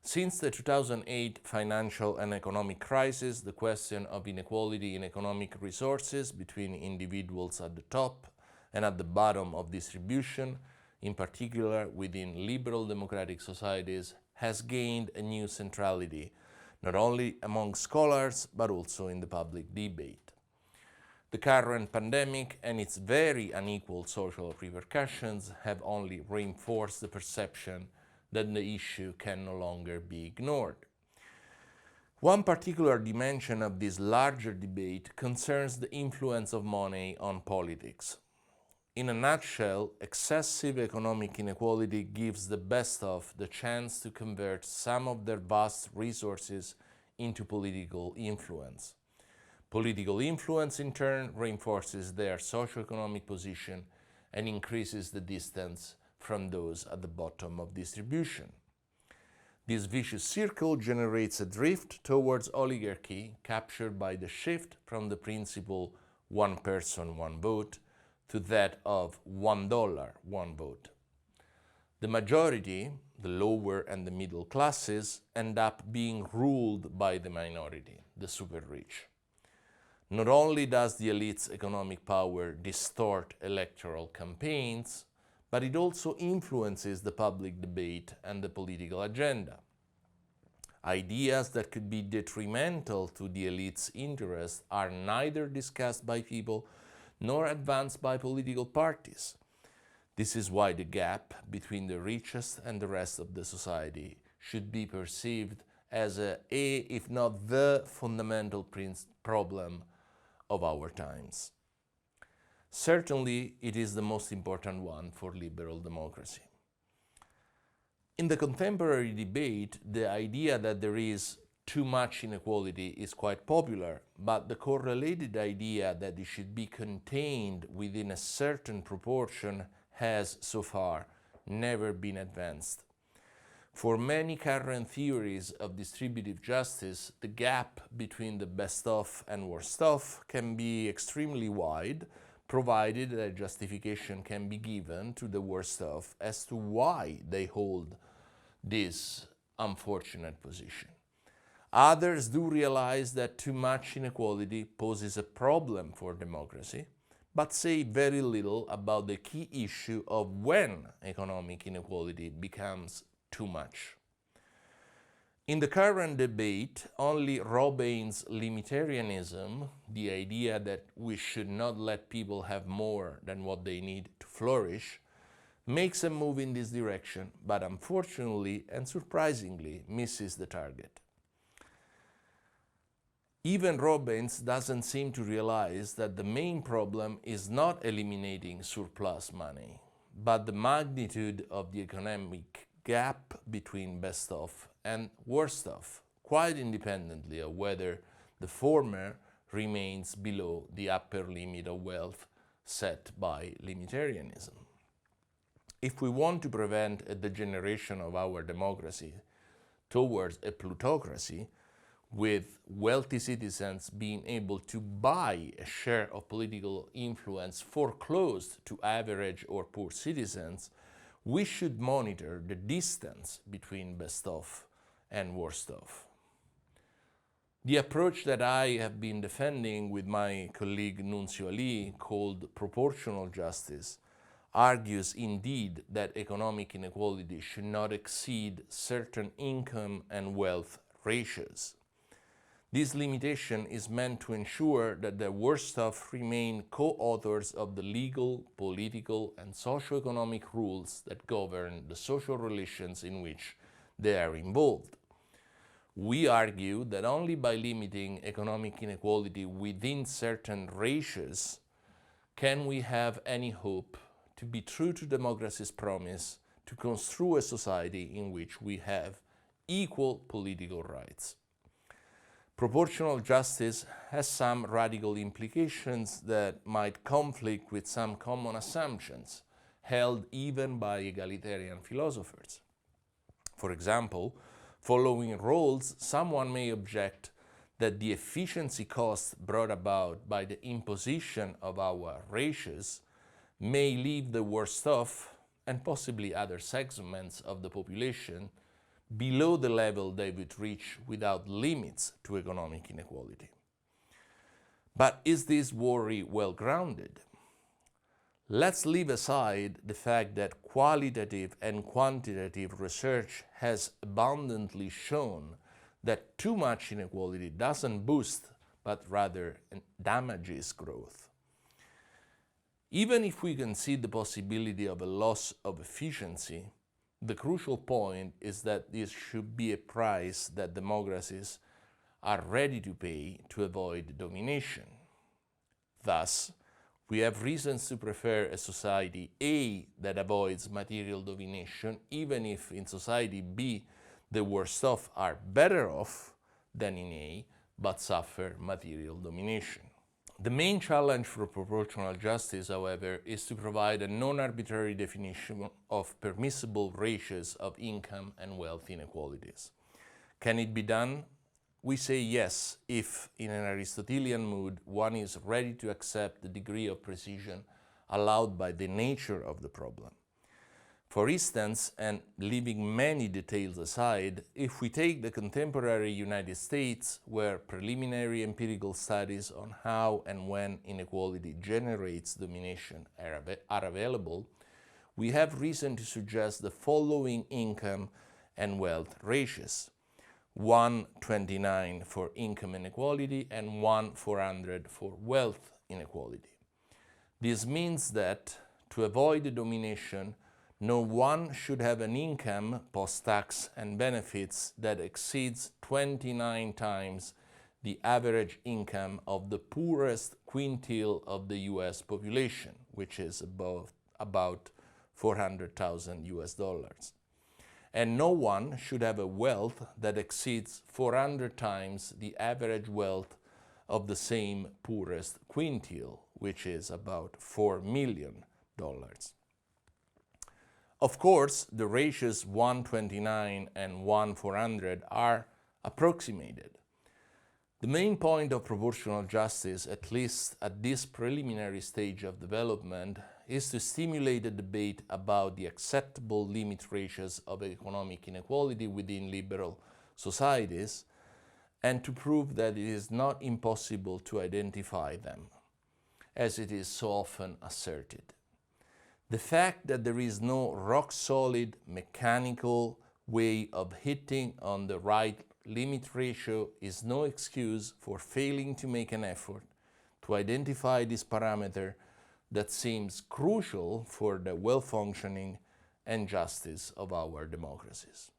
Since the 2008 financial and economic crisis, the question of inequality in economic resources between individuals at the top and at the bottom of distribution, in particular within liberal democratic societies, has gained a new centrality, not only among scholars, but also in the public debate. The current pandemic and its very unequal social repercussions have only reinforced the perception that the issue can no longer be ignored. One particular dimension of this larger debate concerns the influence of money on politics. In a nutshell, excessive economic inequality gives the best of the chance to convert some of their vast resources into political influence. Political influence, in turn, reinforces their socioeconomic position and increases the distance from those at the bottom of distribution. This vicious circle generates a drift towards oligarchy captured by the shift from the principle one person, one vote to that of $1, one vote. The majority, the lower and the middle classes, end up being ruled by the minority, the super rich. Not only does the elite's economic power distort electoral campaigns, but it also influences the public debate and the political agenda. Ideas that could be detrimental to the elite's interests are neither discussed by people nor advanced by political parties. This is why the gap between the richest and the rest of the society should be perceived as if not the fundamental problem of our times. Certainly, it is the most important one for liberal democracy. In the contemporary debate, the idea that there is too much inequality is quite popular, but the correlated idea that it should be contained within a certain proportion has, so far, never been advanced. For many current theories of distributive justice, the gap between the best of and worst of can be extremely wide, provided that justification can be given to the worst of as to why they hold this unfortunate position. Others do realize that too much inequality poses a problem for democracy, but say very little about the key issue of when economic inequality becomes too much. In the current debate, only Robein's limitarianism, the idea that we should not let people have more than what they need to flourish, makes a move in this direction, but unfortunately and surprisingly misses the target. Even Robbins doesn't seem to realize that the main problem is not eliminating surplus money, but the magnitude of the economic gap between best of and worst of, quite independently of whether the former remains below the upper limit of wealth set by limitarianism. If we want to prevent a degeneration of our democracy towards a plutocracy, with wealthy citizens being able to buy a share of political influence foreclosed to average or poor citizens, we should monitor the distance between best of and worst of. The approach that I have been defending with my colleague Nunzio Ali, called proportional justice, argues indeed that economic inequality should not exceed certain income and wealth ratios. This limitation is meant to ensure that the worst off remain co-authors of the legal, political, and socio-economic rules that govern the social relations in which they are involved. We argue that only by limiting economic inequality within certain ratios can we have any hope to be true to democracy's promise to construe a society in which we have equal political rights. Proportional justice has some radical implications that might conflict with some common assumptions held even by egalitarian philosophers. For example, following Rawls, someone may object that the efficiency costs brought about by the imposition of our ratios may leave the worst off, and possibly other segments of the population, below the level they would reach without limits to economic inequality. But is this worry well grounded? Let's leave aside the fact that qualitative and quantitative research has abundantly shown that too much inequality doesn't boost, but rather damages growth. Even if we concede the possibility of a loss of efficiency, the crucial point is that this should be a price that democracies are ready to pay to avoid domination. Thus, we have reasons to prefer a society A that avoids material domination, even if in society B the worst off are better off than in A, but suffer material domination. The main challenge for proportional justice, however, is to provide a non-arbitrary definition of permissible ratios of income and wealth inequalities. Can it be done? We say yes if, in an Aristotelian mood, one is ready to accept the degree of precision allowed by the nature of the problem. For instance, and leaving many details aside, if we take the contemporary United States, where preliminary empirical studies on how and when inequality generates domination are available, we have reason to suggest the following income and wealth ratios: 1:29 for income inequality and 1:400 for wealth inequality. This means that, to avoid the domination, no one should have an income, post-tax and benefits, that exceeds 29 times the average income of the poorest quintile of the US population, which is about $400,000. And no one should have a wealth that exceeds 400 times the average wealth of the same poorest quintile, which is about $4 million. Of course, the ratios 1:29 and 1:400 are approximated. The main point of proportional justice, at least at this preliminary stage of development, is to stimulate a debate about the acceptable limit ratios of economic inequality within liberal societies, and to prove that it is not impossible to identify them, as it is so often asserted. The fact that there is no rock-solid mechanical way of hitting on the right limit ratio is no excuse for failing to make an effort to identify this parameter that seems crucial for the well-functioning and justice of our democracies.